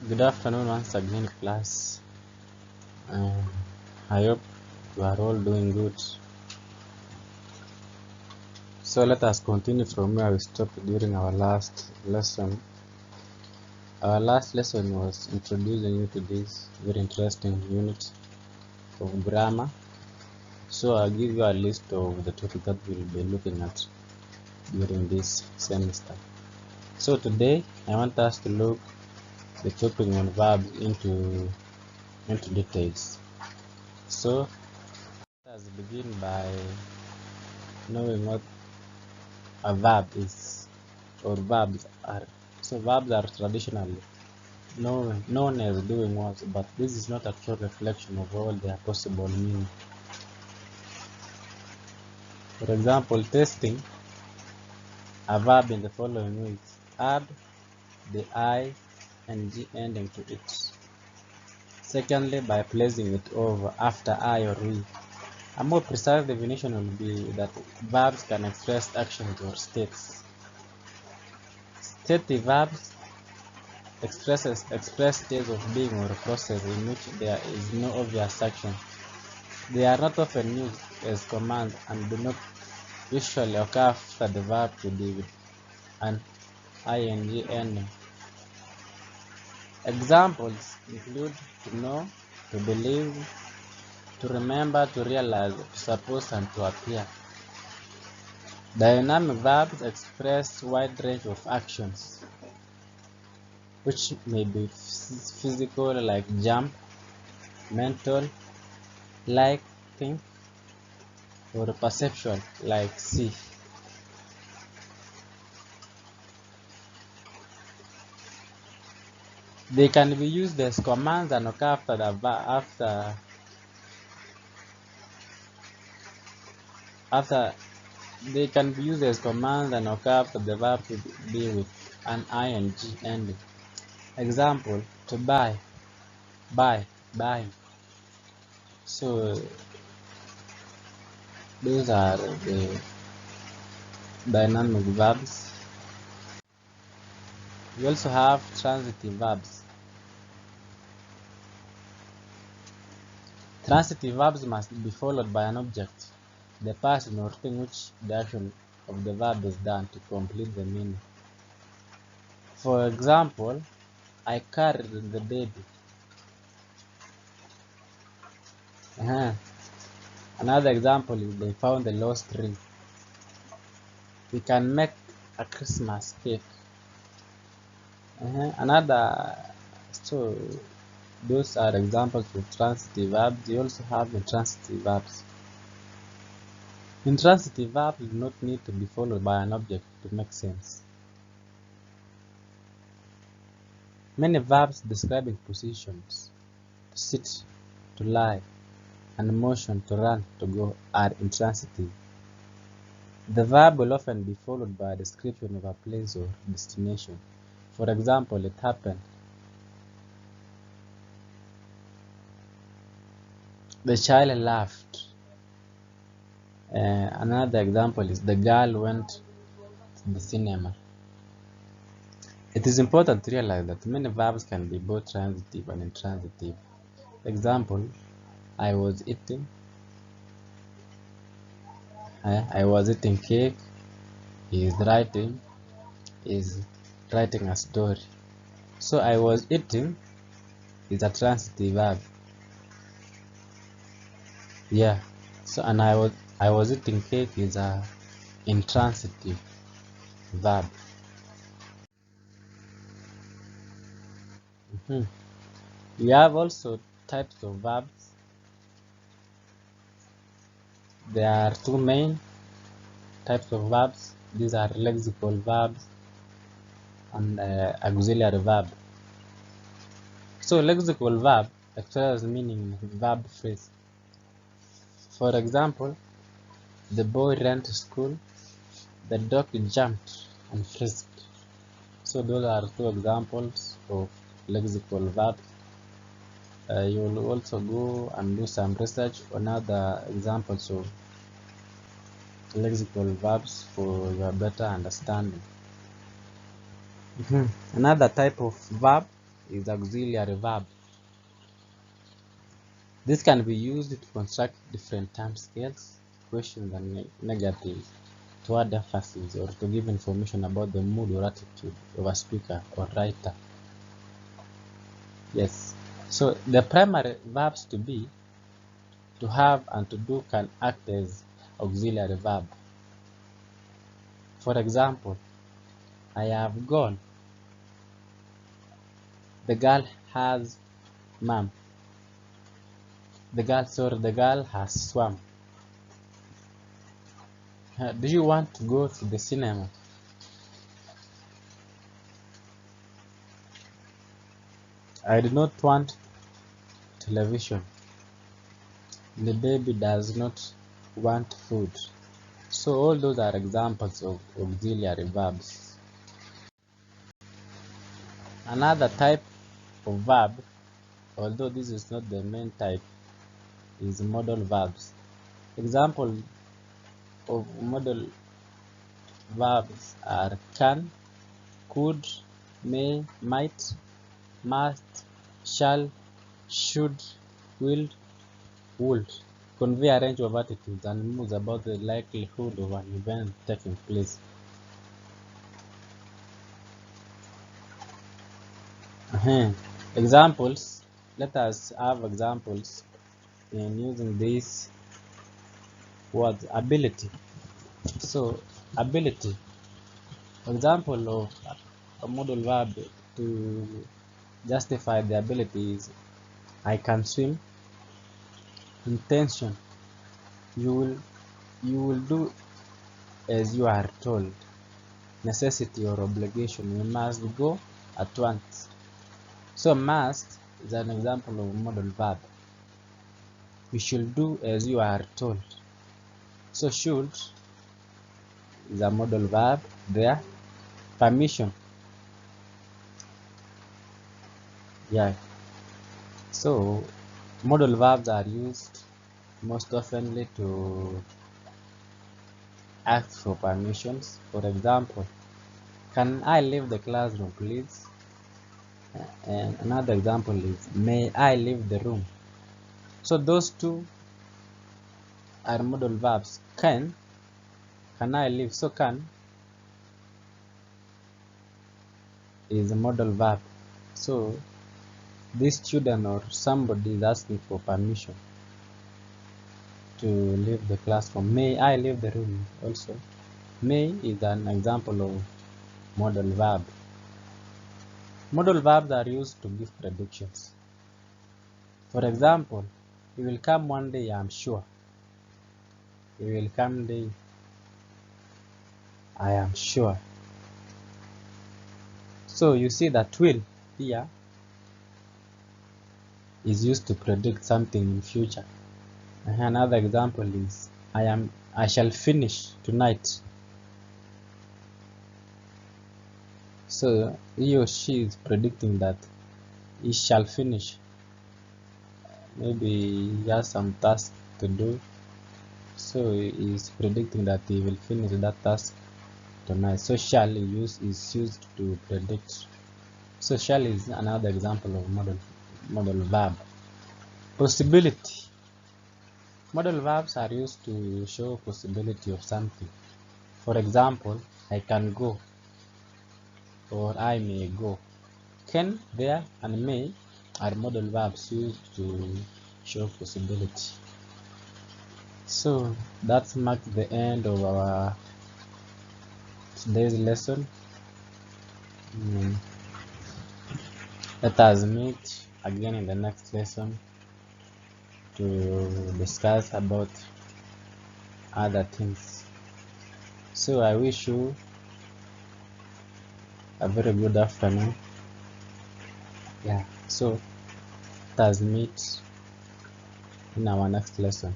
Good afternoon once again, class. Uh, I hope you are all doing good. So let us continue from where we stopped during our last lesson. Our last lesson was introducing you to this very interesting unit of grammar. So I'll give you a list of the topic that we'll be looking at during this semester. So today I want us to look the topic on verbs into details. So let us begin by knowing what a verb is or verbs are. So verbs are traditionally known as doing what, but this is not a true reflection of all their possible meaning. For example, testing a verb in the following ways: add the I and G ending to it. Secondly, by placing it over after I or we. A more precise definition will be that verbs can express actions or states. Stative verbs express states of being or a process in which there is no obvious action. They are not often used as commands and do not usually occur after the verb to be with an ing ending. Examples include to know, to believe, to remember, to realize, to suppose, and to appear. Dynamic verbs express a wide range of actions, which may be physical like jump, mental like think, or perceptual like see. They can be used as commands and occur after after they can be used as commands and occur after the verb to be with an ing ending. Example: to buy, buying. So those are the dynamic verbs. We also have transitive verbs. Transitive verbs must be followed by an object, the person or thing which the action of the verb is done to complete the meaning. For example, I carried the baby. Another example is they found the lost ring. We can make a Christmas cake. Another, so those are examples of transitive verbs. You also have intransitive verbs. Intransitive verbs do not need to be followed by an object to make sense. Many verbs describing positions, to sit, to lie, and motion, to run, to go, are intransitive. The verb will often be followed by a description of a place or destination. For example, it happened. The child laughed. Another example is the girl went to the cinema. It is important to realize that many verbs can be both transitive and intransitive. Example: I was eating. I was eating cake. He is writing. Is writing a story. So I was eating is a transitive verb. Yeah. So and I was eating cake is a intransitive verb. We have also types of verbs. There are two main types of verbs. These are lexical verbs and auxiliary verb. So lexical verb expresses meaning in verb phrase. For example, the boy ran to school, the dog jumped and frisked. So those are two examples of lexical verbs. You will also go and do some research on other examples of lexical verbs for your better understanding. Another type of verb is auxiliary verb. This can be used to construct different time scales, questions, and negatives to add emphasis or to give information about the mood or attitude of a speaker or writer. Yes. So the primary verbs to be, to have, and to do can act as auxiliary verb. For example, I have gone. The girl has mom. The girl has swum. Do you want to go to the cinema? I do not want television. The baby does not want food. So all those are examples of auxiliary verbs. Another type of verb, although this is not the main type, is modal verbs. Example of modal verbs are can, could, may, might, must, shall, should, will, would convey a range of attitudes and moods about the likelihood of an event taking place. Examples. Let us have examples in using these words. Ability. So, ability. Example of a modal verb to justify the ability is I can swim. Intention. You will do as you are told. Necessity or obligation. We must go at once. So must is an example of a modal verb. We should do as you are told. So should is a modal verb there. Permission. Yeah. So modal verbs are used most oftenly to ask for permissions. For example, can I leave the classroom, please? And another example is may I leave the room? So those two are modal verbs. Can I leave? So can is a modal verb. So this student or somebody is asking for permission to leave the classroom. May I leave the room? Also, may is an example of modal verb. Modal verbs are used to give predictions. For example, he will come one day, I am sure. He will come day, I am sure. So you see that will here is used to predict something in future. Another example is I shall finish tonight. So he or she is predicting that he shall finish. Maybe he has some task to do. So he is predicting that he will finish that task tonight. So shall is used to predict. So shall is another example of modal verb. Possibility. Modal verbs are used to show possibility of something. For example, I can go or I may go. Can, there, and may are modal verbs used to show possibility. So that marks the end of our today's lesson. Let us meet again in the next lesson to discuss about other things. So I wish you a very good afternoon. Yeah, so let us meet in our next lesson.